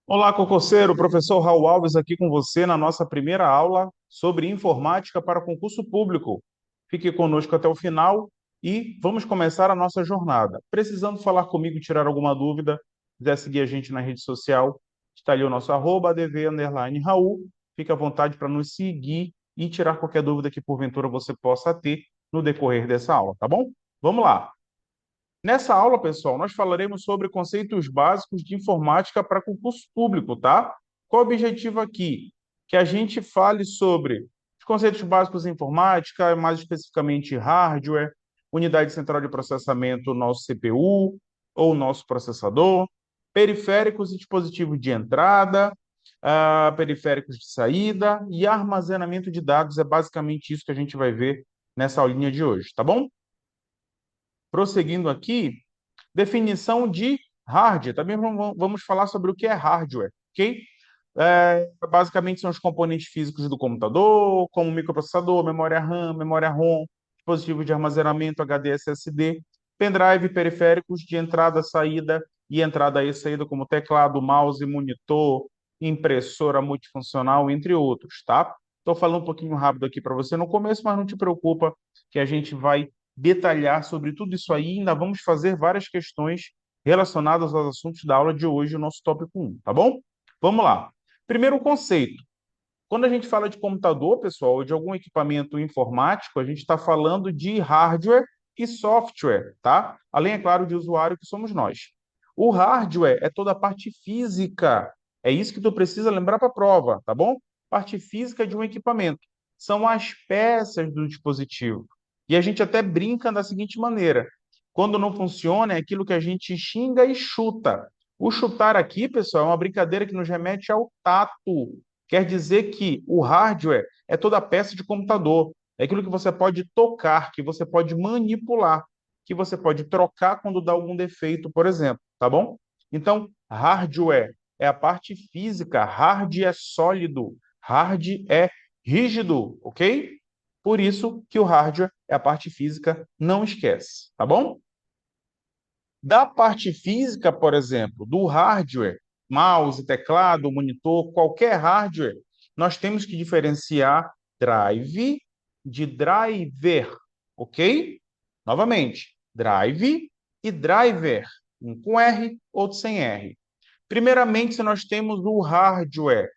Olá, concurseiro, professor Raul Alves aqui com você na nossa primeira aula sobre informática para concurso público. Fique conosco até o final e vamos começar a nossa jornada. Precisando falar comigo, tirar alguma dúvida, quiser seguir a gente na rede social, está ali o nosso @adv_raul. Fique à vontade para nos seguir e tirar qualquer dúvida que porventura você possa ter no decorrer dessa aula, tá bom? Vamos lá. Nessa aula, pessoal, nós falaremos sobre conceitos básicos de informática para concurso público, tá? Qual o objetivo aqui? Que a gente fale sobre os conceitos básicos de informática, mais especificamente hardware, unidade central de processamento, nosso CPU ou nosso processador, periféricos e dispositivos de entrada, periféricos de saída e armazenamento de dados. É basicamente isso que a gente vai ver nessa aulinha de hoje, tá bom? Prosseguindo aqui, definição de hardware. Também vamos falar sobre o que é hardware, ok? Basicamente são os componentes físicos do computador, como microprocessador, memória RAM, memória ROM, dispositivos de armazenamento HD, SSD, pendrive, periféricos de entrada, saída e entrada e saída, como teclado, mouse, monitor, impressora multifuncional, entre outros, tá? Estou falando um pouquinho rápido aqui para você no começo, mas não te preocupa que a gente vai detalhar sobre tudo isso aí. Ainda vamos fazer várias questões relacionadas aos assuntos da aula de hoje, o nosso tópico 1, tá bom? Vamos lá. Primeiro conceito. Quando a gente fala de computador, pessoal, ou de algum equipamento informático, a gente está falando de hardware e software, tá? Além, é claro, de usuário, que somos nós. O hardware é toda a parte física. É isso que tu precisa lembrar para a prova, tá bom? Parte física de um equipamento. São as peças do dispositivo. E a gente até brinca da seguinte maneira: quando não funciona, é aquilo que a gente xinga e chuta. O chutar aqui, pessoal, é uma brincadeira que nos remete ao tato. Quer dizer que o hardware é toda a peça de computador. É aquilo que você pode tocar, que você pode manipular, que você pode trocar quando dá algum defeito, por exemplo, tá bom? Então, hardware é a parte física, hard é sólido, hard é rígido, ok? Por isso que o hardware é a parte física, não esquece, tá bom? Da parte física, por exemplo, do hardware, mouse, teclado, monitor, qualquer hardware, nós temos que diferenciar drive de driver, ok? Novamente, drive e driver, um com R, outro sem R. Primeiramente, nós temos o hardware,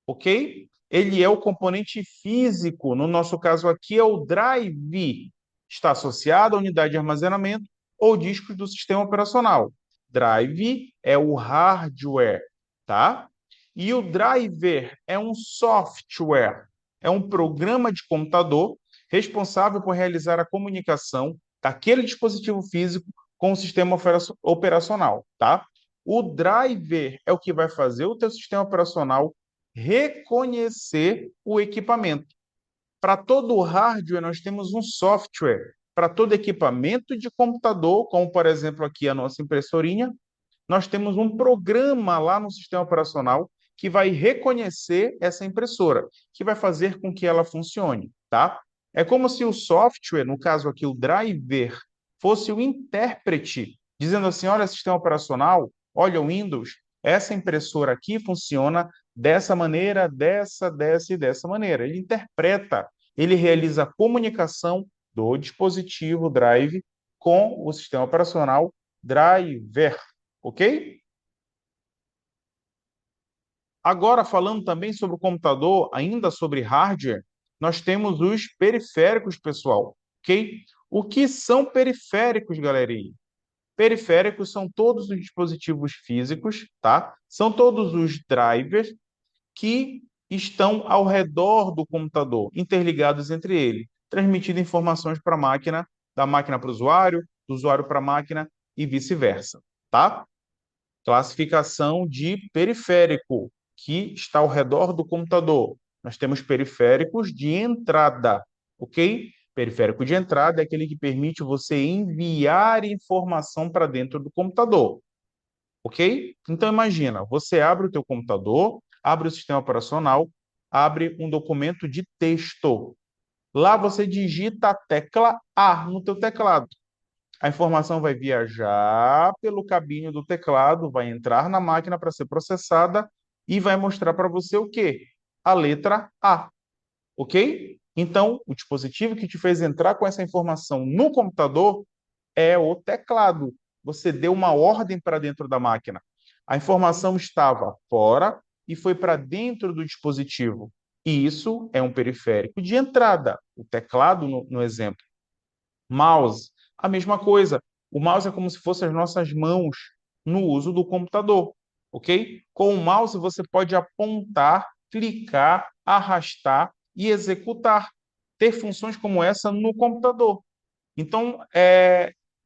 ok? Ele é o componente físico, no nosso caso aqui é o drive, está associado à unidade de armazenamento ou discos do sistema operacional. Drive é o hardware, tá? E o driver é um software, é um programa de computador responsável por realizar a comunicação daquele dispositivo físico com o sistema operacional, tá? O driver é o que vai fazer o teu sistema operacional reconhecer o equipamento. Para todo o hardware, nós temos um software. Para todo equipamento de computador, como por exemplo aqui a nossa impressorinha, nós temos um programa lá no sistema operacional que vai reconhecer essa impressora, que vai fazer com que ela funcione, tá? É como se o software, no caso aqui o driver, fosse o intérprete, dizendo assim: olha, sistema operacional, olha o Windows, essa impressora aqui funciona dessa maneira, dessa e dessa maneira. Ele interpreta, ele realiza a comunicação do dispositivo drive com o sistema operacional driver, ok? Agora, falando também sobre o computador, ainda sobre hardware, nós temos os periféricos, pessoal, ok? O que são periféricos, galerinha? Periféricos são todos os dispositivos físicos, tá? São todos os drivers que estão ao redor do computador, interligados entre eles, transmitindo informações para a máquina, da máquina para o usuário, do usuário para a máquina e vice-versa, tá? Classificação de periférico, que está ao redor do computador. Nós temos periféricos de entrada, ok? Periférico de entrada é aquele que permite você enviar informação para dentro do computador, ok? Então imagina, você abre o teu computador, abre o sistema operacional, abre um documento de texto. Lá você digita a tecla A no teu teclado. A informação vai viajar pelo cabinho do teclado, vai entrar na máquina para ser processada e vai mostrar para você o quê? A letra A, ok? Então, o dispositivo que te fez entrar com essa informação no computador é o teclado. Você deu uma ordem para dentro da máquina. A informação estava fora e foi para dentro do dispositivo. E isso é um periférico de entrada, o teclado no exemplo. Mouse, a mesma coisa. O mouse é como se fossem as nossas mãos no uso do computador, ok? Com o mouse você pode apontar, clicar, arrastar e executar. Ter funções como essa no computador. Então,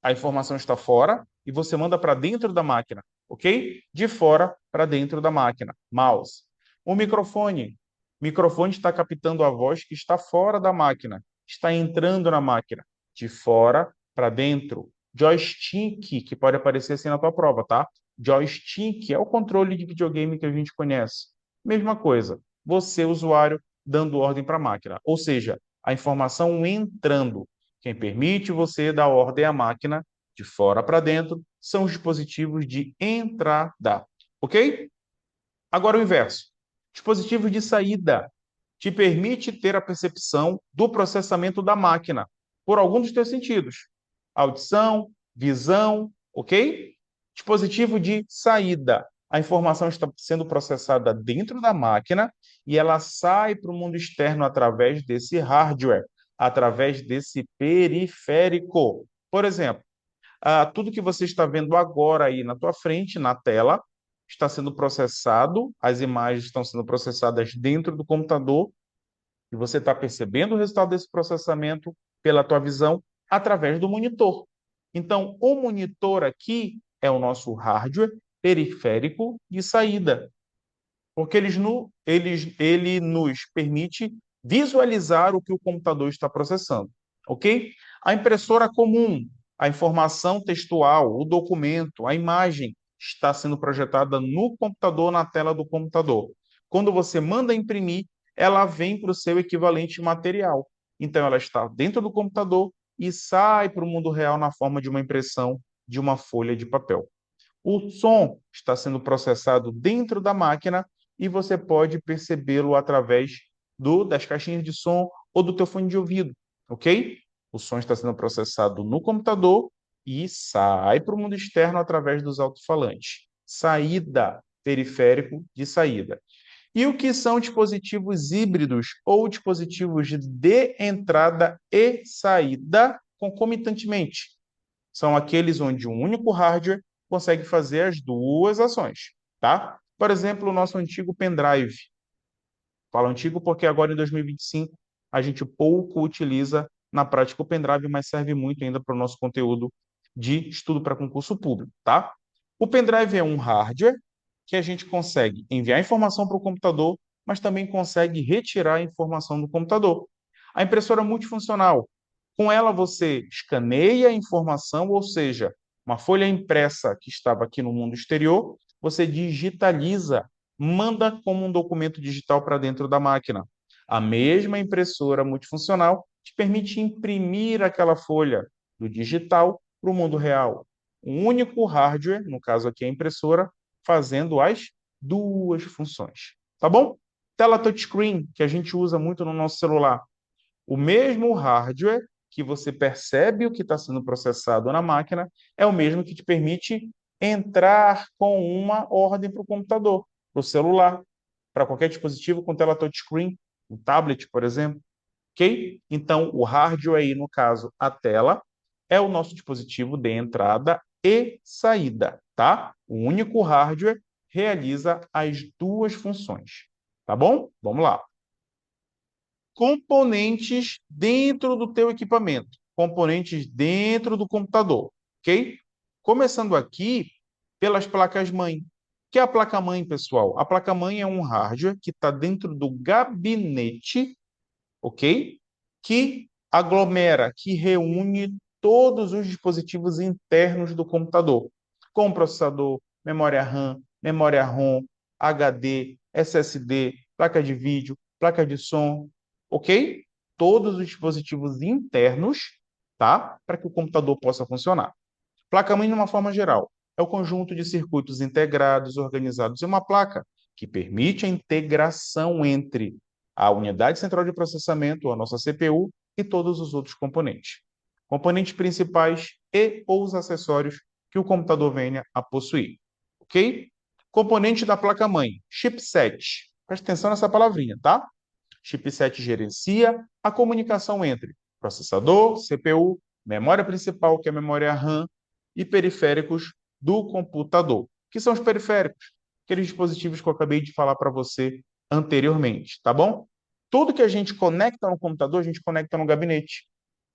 a informação está fora e você manda para dentro da máquina, ok? De fora para dentro da máquina. Mouse. O microfone. O microfone está captando a voz que está fora da máquina, está entrando na máquina. De fora para dentro. Joystick, que pode aparecer assim na tua prova, tá? Joystick é o controle de videogame que a gente conhece. Mesma coisa. Você, usuário, dando ordem para a máquina. Ou seja, a informação entrando. Quem permite você dar ordem à máquina de fora para dentro são os dispositivos de entrada, ok? Agora o inverso. Dispositivos de saída te permite ter a percepção do processamento da máquina por algum dos teus sentidos. Audição, visão, ok? Dispositivo de saída. A informação está sendo processada dentro da máquina e ela sai para o mundo externo através desse hardware, através desse periférico. Por exemplo, tudo que você está vendo agora aí na tua frente, na tela, está sendo processado, as imagens estão sendo processadas dentro do computador e você está percebendo o resultado desse processamento pela tua visão através do monitor. Então, o monitor aqui é o nosso hardware periférico de saída, porque ele nos permite visualizar o que o computador está processando, ok? A impressora comum, a informação textual, o documento, a imagem está sendo projetada no computador, na tela do computador. Quando você manda imprimir, ela vem para o seu equivalente material. Então, ela está dentro do computador e sai para o mundo real na forma de uma impressão de uma folha de papel. O som está sendo processado dentro da máquina e você pode percebê-lo através das caixinhas de som ou do teu fone de ouvido, ok? O som está sendo processado no computador e sai para o mundo externo através dos alto-falantes. Saída, periférico de saída. E o que são dispositivos híbridos ou dispositivos de entrada e saída concomitantemente? São aqueles onde um único hardware consegue fazer as duas ações, tá? Por exemplo, o nosso antigo pendrive. Falo antigo porque agora em 2025 a gente pouco utiliza na prática o pendrive, mas serve muito ainda para o nosso conteúdo de estudo para concurso público, tá? O pendrive é um hardware que a gente consegue enviar informação para o computador, mas também consegue retirar a informação do computador. A impressora multifuncional, com ela você escaneia a informação, ou seja, uma folha impressa que estava aqui no mundo exterior, você digitaliza, manda como um documento digital para dentro da máquina. A mesma impressora multifuncional te permite imprimir aquela folha do digital para o mundo real. Um único hardware, no caso aqui a impressora, fazendo as duas funções. Tá bom? Tela touchscreen, que a gente usa muito no nosso celular. O mesmo hardware que você percebe o que está sendo processado na máquina é o mesmo que te permite entrar com uma ordem para o computador, para o celular, para qualquer dispositivo com tela touchscreen, um tablet, por exemplo. Ok? Então, o hardware aí, no caso, a tela, é o nosso dispositivo de entrada e saída, tá? O único hardware realiza as duas funções. Tá bom? Vamos lá. Componentes dentro do teu equipamento, componentes dentro do computador, ok? Começando aqui pelas placas-mãe. O que é a placa-mãe, pessoal? A placa-mãe é um hardware que está dentro do gabinete, ok? Que aglomera, que reúne todos os dispositivos internos do computador, como processador, memória RAM, memória ROM, HD, SSD, placa de vídeo, placa de som, ok? Todos os dispositivos internos tá? Para que o computador possa funcionar. Placa-mãe, de uma forma geral, é o conjunto de circuitos integrados, organizados em uma placa, que permite a integração entre a unidade central de processamento, a nossa CPU, e todos os outros componentes. Componentes principais e ou os acessórios que o computador venha a possuir. Ok? Componente da placa-mãe, chipset. Preste atenção nessa palavrinha, tá? Chipset gerencia a comunicação entre processador, CPU, memória principal, que é a memória RAM, e periféricos do computador. O que são os periféricos? Aqueles dispositivos que eu acabei de falar para você anteriormente, tá bom? Tudo que a gente conecta no computador, a gente conecta no gabinete.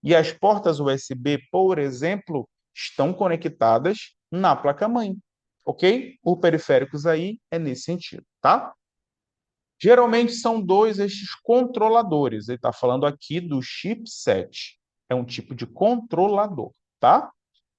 E as portas USB, por exemplo, estão conectadas na placa-mãe, ok? O periféricos aí é nesse sentido, tá? Geralmente são dois estes controladores. Ele está falando aqui do chipset. É um tipo de controlador, tá?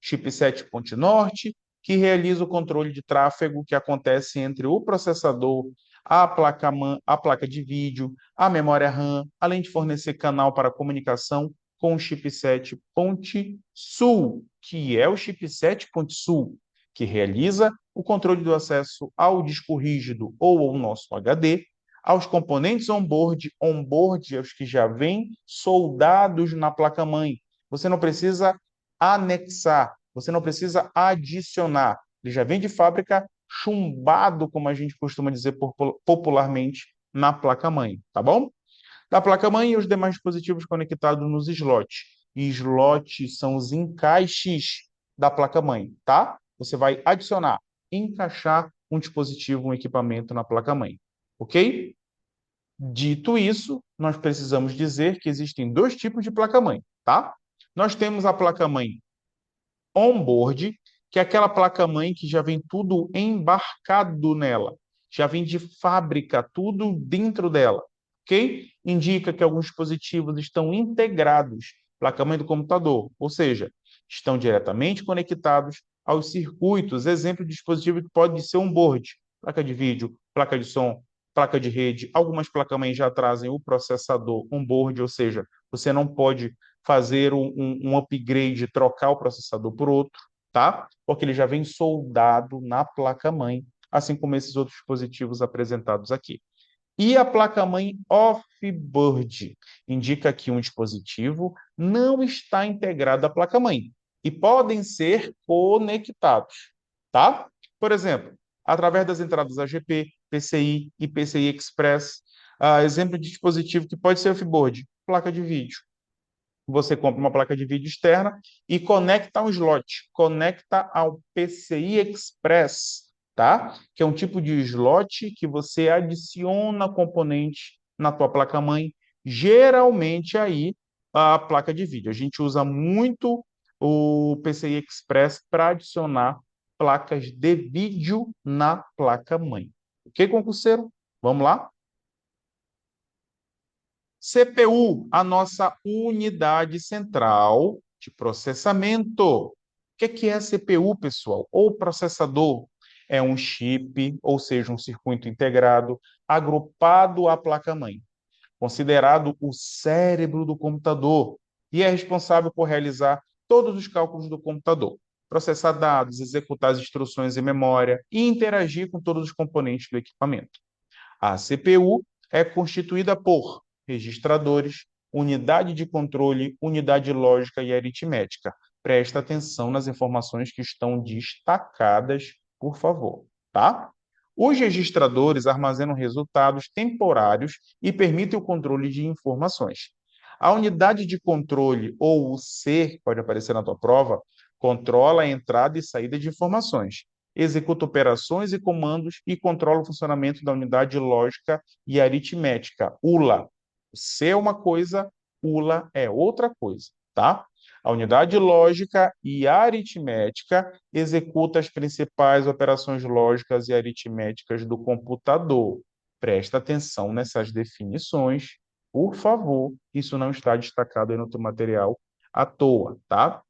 Chipset ponte norte, que realiza o controle de tráfego que acontece entre o processador, a placa de vídeo, a memória RAM, além de fornecer canal para comunicação com o chipset ponte sul, que é o chipset ponte sul, que realiza o controle do acesso ao disco rígido ou ao nosso HD, aos componentes onboard aos que já vêm soldados na placa-mãe. Você não precisa anexar, você não precisa adicionar. Ele já vem de fábrica chumbado, como a gente costuma dizer popularmente, na placa-mãe, tá bom? Da placa-mãe e os demais dispositivos conectados nos slots. E slots são os encaixes da placa-mãe, tá? Você vai adicionar, encaixar um dispositivo, um equipamento na placa-mãe, ok? Dito isso, nós precisamos dizer que existem dois tipos de placa-mãe, tá? Nós temos a placa-mãe onboard, que é aquela placa-mãe que já vem tudo embarcado nela, já vem de fábrica, tudo dentro dela, ok? Indica que alguns dispositivos estão integrados, placa-mãe do computador, ou seja, estão diretamente conectados aos circuitos, exemplo de dispositivo que pode ser onboard, placa de vídeo, placa de som, placa de rede. Algumas placas-mães já trazem o processador onboard, ou seja, você não pode fazer um upgrade, trocar o processador por outro, tá? Porque ele já vem soldado na placa-mãe, assim como esses outros dispositivos apresentados aqui. E a placa-mãe off-board indica que um dispositivo não está integrado à placa-mãe e podem ser conectados, tá? Por exemplo, através das entradas AGP, PCI e PCI Express, exemplo de dispositivo que pode ser off-board, placa de vídeo. Você compra uma placa de vídeo externa e conecta um slot, conecta ao PCI Express, tá? Que é um tipo de slot que você adiciona componente na tua placa-mãe, geralmente aí a placa de vídeo. A gente usa muito o PCI Express para adicionar placas de vídeo na placa-mãe. Ok, concurseiro? Vamos lá? CPU, a nossa unidade central de processamento. O que é a CPU, pessoal? Ou processador? É um chip, ou seja, um circuito integrado, agrupado à placa-mãe, considerado o cérebro do computador, e é responsável por realizar todos os cálculos do computador, processar dados, executar as instruções em memória e interagir com todos os componentes do equipamento. A CPU é constituída por registradores, unidade de controle, unidade lógica e aritmética. Presta atenção nas informações que estão destacadas, por favor, tá? Os registradores armazenam resultados temporários e permitem o controle de informações. A unidade de controle, ou o C, pode aparecer na tua prova, controla a entrada e saída de informações, executa operações e comandos e controla o funcionamento da unidade lógica e aritmética, ULA. C é uma coisa, ULA é outra coisa, tá? A unidade lógica e aritmética executa as principais operações lógicas e aritméticas do computador. Presta atenção nessas definições, por favor. Isso não está destacado aí no teu material à toa, tá?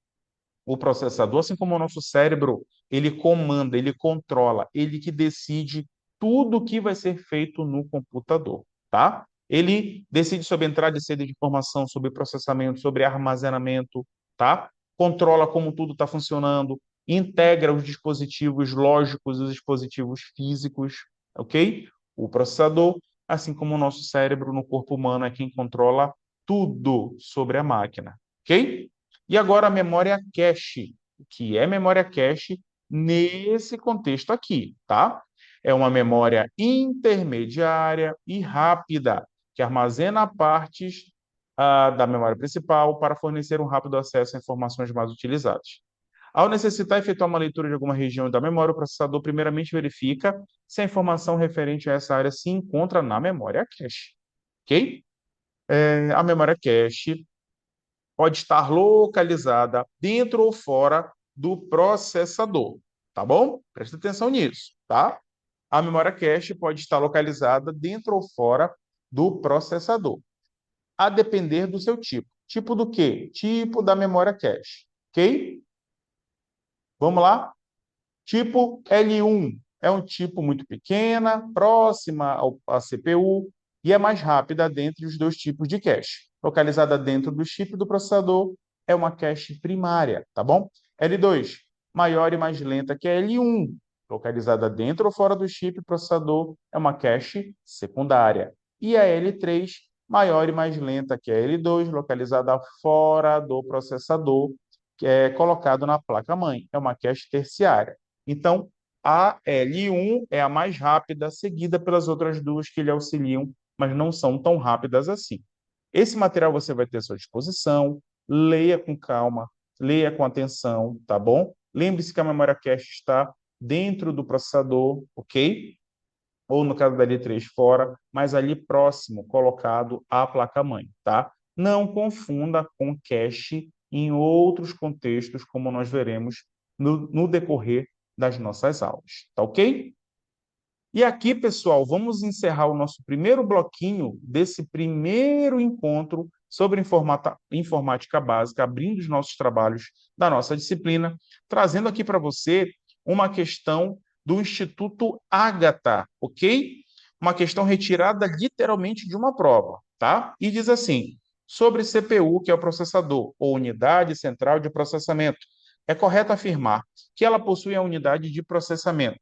O processador, assim como o nosso cérebro, ele comanda, ele controla, ele que decide tudo o que vai ser feito no computador, tá? Ele decide sobre entrada e saída de informação, sobre processamento, sobre armazenamento, tá? Controla como tudo está funcionando, integra os dispositivos lógicos e os dispositivos físicos, ok? O processador, assim como o nosso cérebro no corpo humano, é quem controla tudo sobre a máquina, ok? E agora a memória cache. O que é memória cache nesse contexto aqui, tá? É uma memória intermediária e rápida, que armazena partes da memória principal para fornecer um rápido acesso a informações mais utilizadas. Ao necessitar efetuar uma leitura de alguma região da memória, o processador primeiramente verifica se a informação referente a essa área se encontra na memória cache. Ok? A memória cache pode estar localizada dentro ou fora do processador, tá bom? Presta atenção nisso, tá? A memória cache pode estar localizada dentro ou fora do processador, a depender do seu tipo. Tipo do quê? Tipo da memória cache, ok? Vamos lá? Tipo L1 é um tipo muito pequena, próxima à CPU e é mais rápida dentre os dois tipos de cache. Localizada dentro do chip do processador, é uma cache primária, tá bom? L2, maior e mais lenta que a L1. Localizada dentro ou fora do chip processador, é uma cache secundária. E a L3, maior e mais lenta que a L2, localizada fora do processador, que é colocado na placa-mãe. É uma cache terciária. Então, a L1 é a mais rápida, seguida pelas outras duas que lhe auxiliam, mas não são tão rápidas assim. Esse material você vai ter à sua disposição, leia com calma, leia com atenção, tá bom? Lembre-se que a memória cache está dentro do processador, ok? Ou no caso da L3 fora, mas ali próximo, colocado à placa-mãe, tá? Não confunda com cache em outros contextos, como nós veremos no decorrer das nossas aulas, tá ok? E aqui, pessoal, vamos encerrar o nosso primeiro bloquinho desse primeiro encontro sobre informática básica, abrindo os nossos trabalhos da nossa disciplina, trazendo aqui para você uma questão do Instituto Ágata, ok? Uma questão retirada literalmente de uma prova, tá? E diz assim: sobre CPU, que é o processador, ou unidade central de processamento, é correto afirmar que ela possui a unidade de processamento.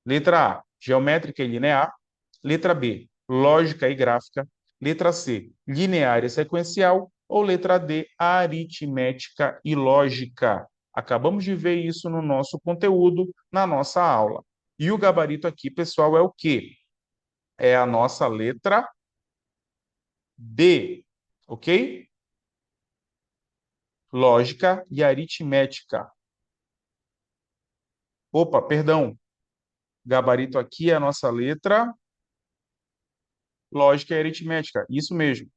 Letra A, geométrica e linear. Letra B, lógica e gráfica. Letra C, linear e sequencial. Ou letra D, aritmética e lógica. Acabamos de ver isso no nosso conteúdo, na nossa aula. E o gabarito aqui, pessoal, é o quê? É a nossa letra D, ok? Lógica e aritmética. Opa, perdão. Gabarito aqui é a nossa letra lógica e aritmética. Isso mesmo.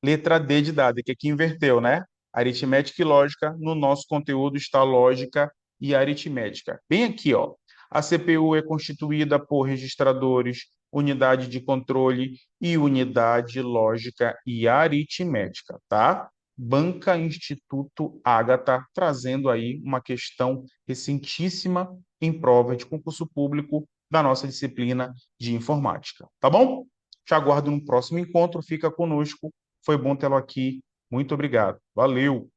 Letra D de dado, que aqui inverteu, né? Aritmética e lógica. No nosso conteúdo está lógica e aritmética. Bem aqui, ó. A CPU é constituída por registradores, unidade de controle e unidade lógica e aritmética, tá? Banca Instituto Ágata, trazendo aí uma questão recentíssima em prova de concurso público da nossa disciplina de informática, tá bom? Te aguardo no próximo encontro, fica conosco. Foi bom tê-lo aqui. Muito obrigado. Valeu!